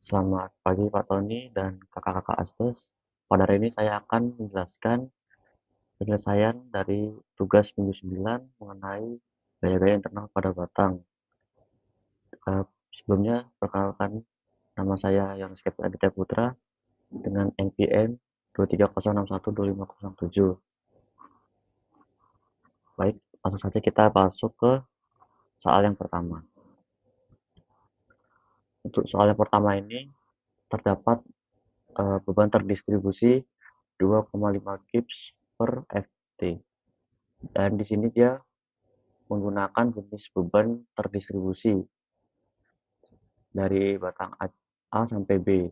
Selamat pagi Pak Tony dan kakak-kakak Astos. Pada hari ini saya akan menjelaskan penyelesaian dari tugas minggu 9 mengenai gaya-gaya internal pada batang. Sebelumnya, perkenalkan, nama saya Yohanes Aditya Putra dengan NPM 230612507. Baik, langsung saja kita masuk ke soal yang pertama. Untuk soal yang pertama ini terdapat beban terdistribusi 2,5 gips per FT. Dan di sini dia menggunakan jenis beban terdistribusi dari batang A sampai B.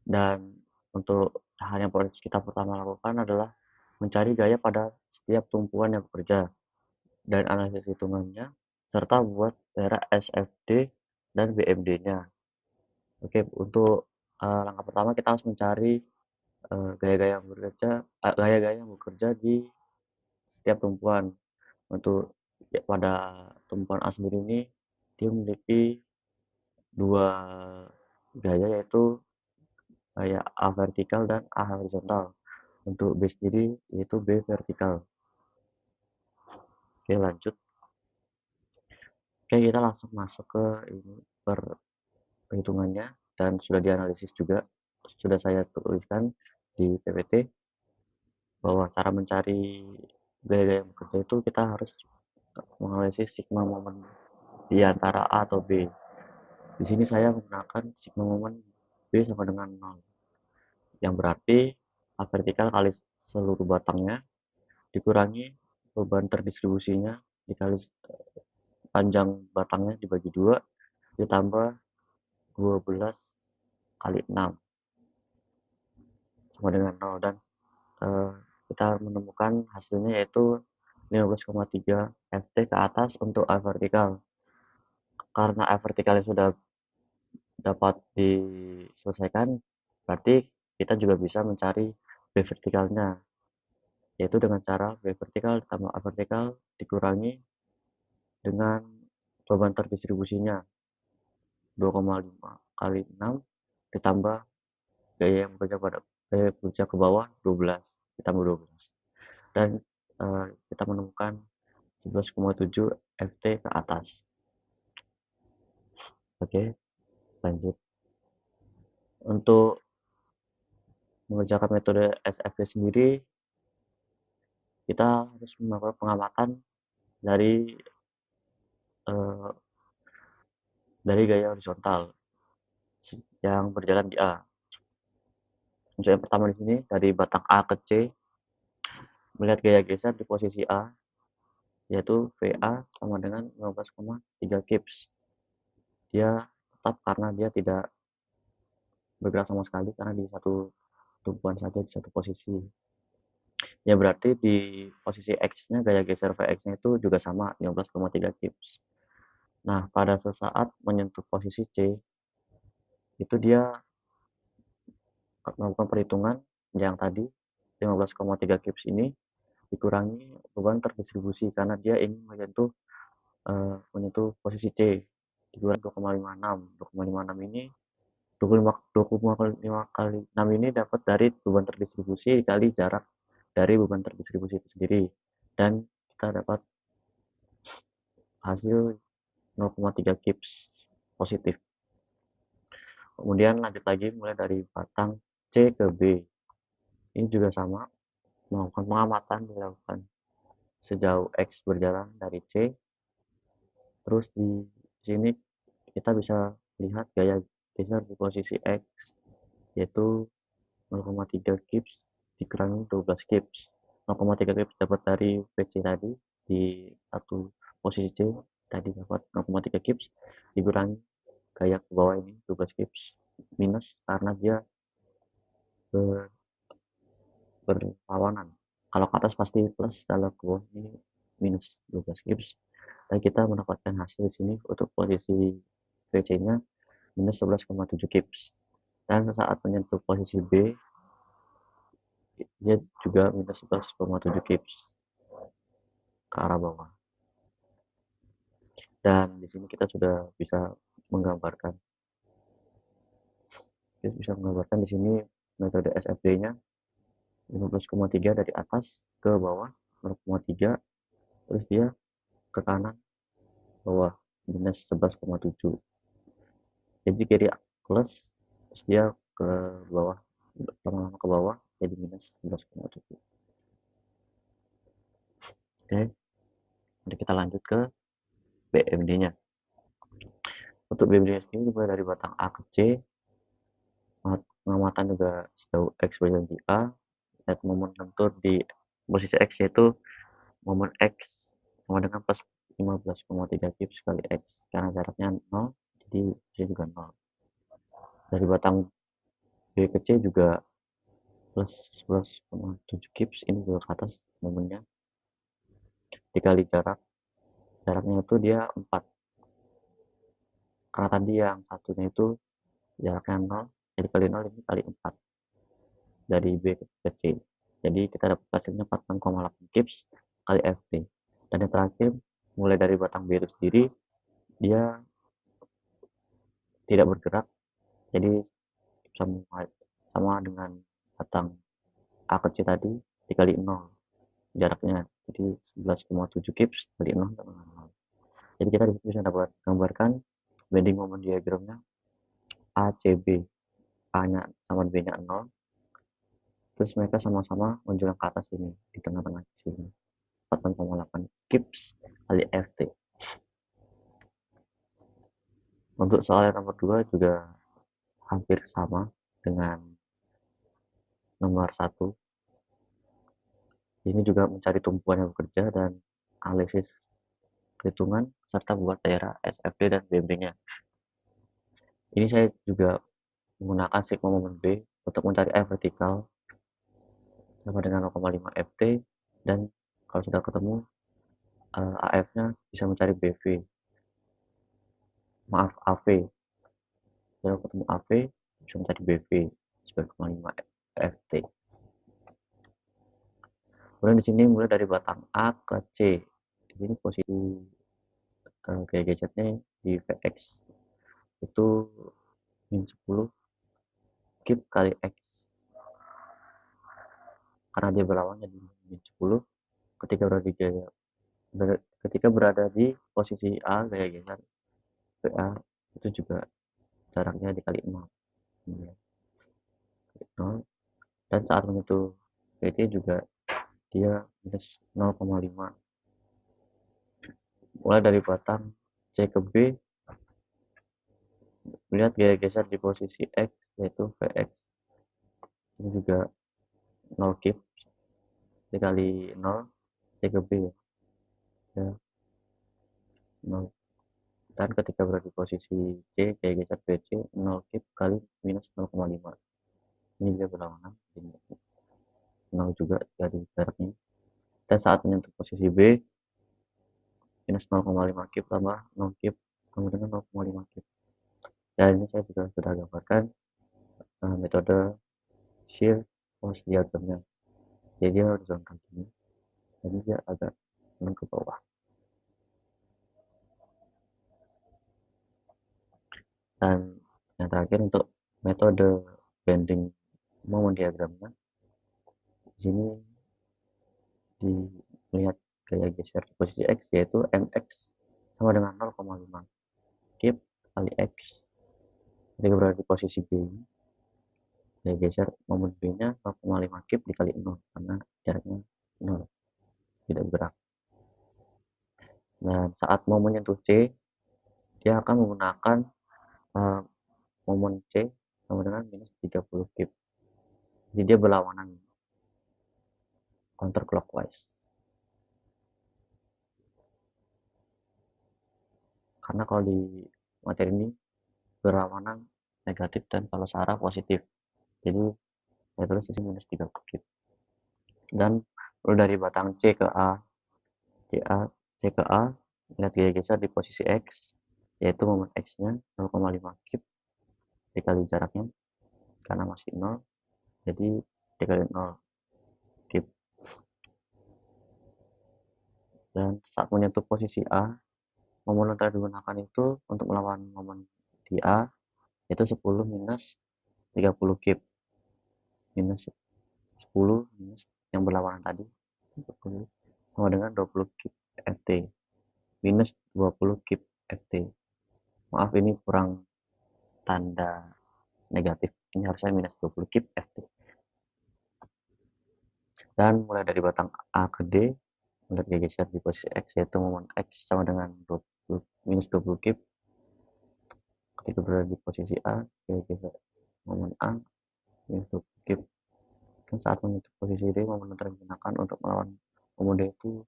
Dan untuk hal yang kita pertama lakukan adalah mencari gaya pada setiap tumpuan yang bekerja dan analisis hitungannya, serta buat daerah SFD dan BMD-nya. Oke, untuk langkah pertama kita harus mencari gaya-gaya yang bekerja di setiap tumpuan. Untuk pada tumpuan A sendiri ini dia memiliki dua gaya, yaitu gaya A vertikal dan A horizontal. Untuk B sendiri yaitu B vertikal. Oke, lanjut. Oke, kita langsung masuk ke ini perhitungannya, dan sudah dianalisis juga, sudah saya tuliskan di PPT bahwa cara mencari gaya-gaya yang bekerja itu kita harus menganalisis sigma momen di antara A atau B. Di sini saya menggunakan sigma momen B sama dengan 0, yang berarti A vertikal kali seluruh batangnya dikurangi beban terdistribusinya dikali panjang batangnya dibagi 2 ditambah 12 kali 6 sama dengan 0, dan kita menemukan hasilnya yaitu 15,3 FT ke atas untuk A vertikal. Karena A vertikalnya sudah dapat diselesaikan, berarti kita juga bisa mencari B vertikalnya, yaitu dengan cara B vertikal ditambah A vertikal dikurangi dengan beban terdistribusinya 2,5 kali 6 ditambah gaya yang bekerja ke bawah 12 ditambah 12, dan kita menemukan 11,7 FT ke atas. Oke, lanjut. Untuk mengerjakan metode SFD sendiri, kita harus melakukan pengamatan dari eh, gaya horizontal yang berjalan di A. Untuk yang pertama di sini dari batang A ke C, melihat gaya geser di posisi A, yaitu VA sama dengan 15,3 kips. Dia tetap karena dia tidak bergerak sama sekali karena di satu tumpuan saja, di satu posisi. Ya berarti di posisi X-nya gaya geser Vx-nya itu juga sama 15,3 kips. Nah, pada sesaat menyentuh posisi C, itu dia melakukan perhitungan yang tadi 15,3 kips ini dikurangi beban terdistribusi karena dia ingin menyentuh posisi C, dikurangi 2,56. 2,56 ini 25 kali 6 ini dapat dari beban terdistribusi dikali jarak dari beban terdistribusi itu sendiri, dan kita dapat hasil 0,3 kips positif. Kemudian lanjut lagi mulai dari batang C ke B. Ini juga sama, melakukan pengamatan dilakukan sejauh X berjalan dari C. Terus di sini kita bisa lihat gaya geser di posisi X, yaitu 0,3 kips dikurangi 12 kips. 0,3 kips dapat dari PC tadi di satu posisi C, tadi dapat 0,3 kips dikurangi gaya ke bawah ini 12 kips minus karena dia berlawanan. Kalau ke atas pasti plus, kalau ke bawah ini minus 12 kips, dan kita mendapatkan hasil di sini untuk posisi VC-nya minus 11,7 kips, dan sesaat menyentuh posisi B dia juga minus 11,7 kips ke arah bawah. Dan di sini kita sudah bisa menggambarkan kita bisa menggambarkan di sini metode SFD-nya 15,3 dari atas ke bawah 0,3, terus dia ke kanan bawah minus 11,7. Jadi kiri plus, terus dia ke bawah, lama-lama ke bawah jadi minus 11,7. Oke, jadi kita lanjut ke BMD-nya. Untuk BMD-nya sendiri dimulai dari batang A ke C, pengamatan juga sejauh X berjanji A, lihat momen lentur di posisi X yaitu momen X sama dengan plus 15,3 kips kali X, karena jaraknya 0 jadi C juga 0. Dari batang B ke C juga plus 11,7 kips, ini juga ke atas momennya, dikali jaraknya itu dia 4, karena tadi yang satunya itu jaraknya 0, jadi kali 0 ini kali 4 dari B ke C, jadi kita dapat hasilnya 46,8 kips kali Ft. Dan yang terakhir, mulai dari batang B itu sendiri dia tidak bergerak, jadi sama dengan batang A ke C tadi dikali 0 jaraknya, jadi 11,7 kips kali 0 sama 0. Jadi kita bisa dapat gambarkan bending moment diagramnya ACB, A-nya sama B-nya 0, terus mereka sama-sama menjulang ke atas ini, di tengah-tengah sini, 4,8 kips kali Ft. Untuk soal yang nomor 2 juga hampir sama dengan nomor 1. Ini juga mencari tumpuan yang bekerja dan analisis perhitungan serta buat daerah SFD dan BMD-nya. Ini saya juga menggunakan sigma moment B untuk mencari F vertikal sama dengan 0,5 Ft, dan kalau sudah ketemu AF-nya bisa mencari BV, maaf AV, kalau ketemu AV bisa mencari BV 9,5 Ft. Kemudian di sini mulai dari batang A ke C, di sini posisi gaya gesernya di Vx itu min 10 kip kali X, karena dia berlawannya di min 10 ketika berada di posisi A gaya geser VA itu juga jaraknya dikali 0, dan saat menyentuh PT juga dia minus 0,5. Mulai dari batang C ke B, melihat gaya geser di posisi X yaitu Vx, ini juga 0 kip dikali 0 C ke B ya, 0. Dan ketika berada di posisi C, gaya geser BC 0 kip kali minus 0,5, ini dia berlawanan, 0 juga dari jaraknya. Dan saat menyentuh posisi B, minus 0,5 kip tambah 0 kip sama dengan 0,5 kip. Dan ini saya juga sudah gambarkan metode shear force diagramnya. Jadi dia horizontal gini, jadi dia agak menang ke bawah. Dan yang terakhir untuk metode bending moment diagramnya, di sini dilihat gaya geser di posisi X yaitu Mx sama dengan 0,5 kip kali X. Ketika berada di posisi B, gaya geser moment B nya 0,5 kip dikali 0 karena jaraknya 0, tidak bergerak. Dan saat mau menyentuh C, dia akan menggunakan momen C sama dengan minus 30 kip, jadi dia berlawanan counterclockwise, karena kalau di materi ini berlawanan negatif dan kalau searah positif, jadi saya tulis di sini minus 30 kip. Dan dari batang C ke A, C ke A, lihat gaya geser di posisi X yaitu momen X nya 0,5 kip dikali jaraknya karena masih 0, jadi dikali 0 kip. Dan saat menyentuh posisi A, momen yang digunakan itu untuk melawan momen di A yaitu 10 minus 30 kip minus 10 minus yang berlawanan tadi 30 sama dengan 20 kip FT minus 20 kip FT. Maaf ini kurang tanda negatif, ini harusnya minus 20 kip FT. Dan mulai dari batang A ke D mulai geser di posisi X, yaitu momen X sama dengan 20, minus 20 kip. Ketika berada di posisi A, kita geser momen A minus 20 kip. Dan saat menyentuh posisi D, momen yang digunakan untuk melawan momen D itu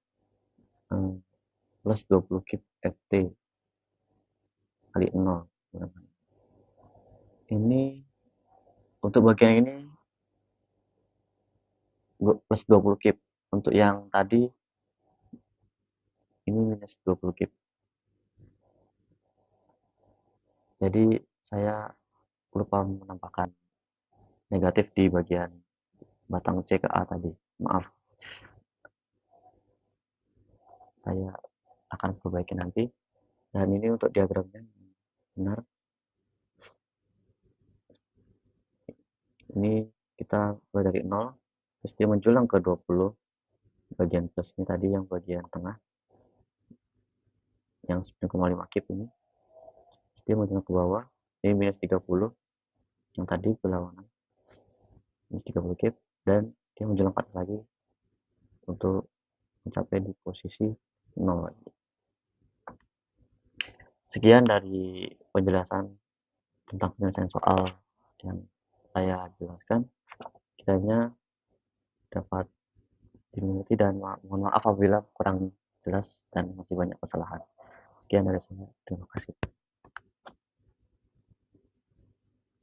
plus 20 kip FT kali 0. Ini untuk bagian ini plus 20 kip. Untuk yang tadi ini minus 20 kip. Jadi saya lupa menampakkan negatif di bagian batang C ke A tadi. Maaf. Saya akan perbaiki nanti. Dan ini untuk diagramnya benar. Ini kita mulai dari 0 terus dia menjulang ke 20 bagian plus ini tadi yang bagian tengah yang 9,5 kip ini terus dia menjulang ke bawah ini minus 30 yang tadi berlawanan minus 30 kip dan dia menjulang ke atas lagi untuk mencapai di posisi 0 lagi. Sekian dari penjelasan tentang penyelesaian soal yang saya jelaskan, kiranya dapat dimengerti dan mohon maaf apabila kurang jelas dan masih banyak kesalahan. Sekian dari saya, terima kasih.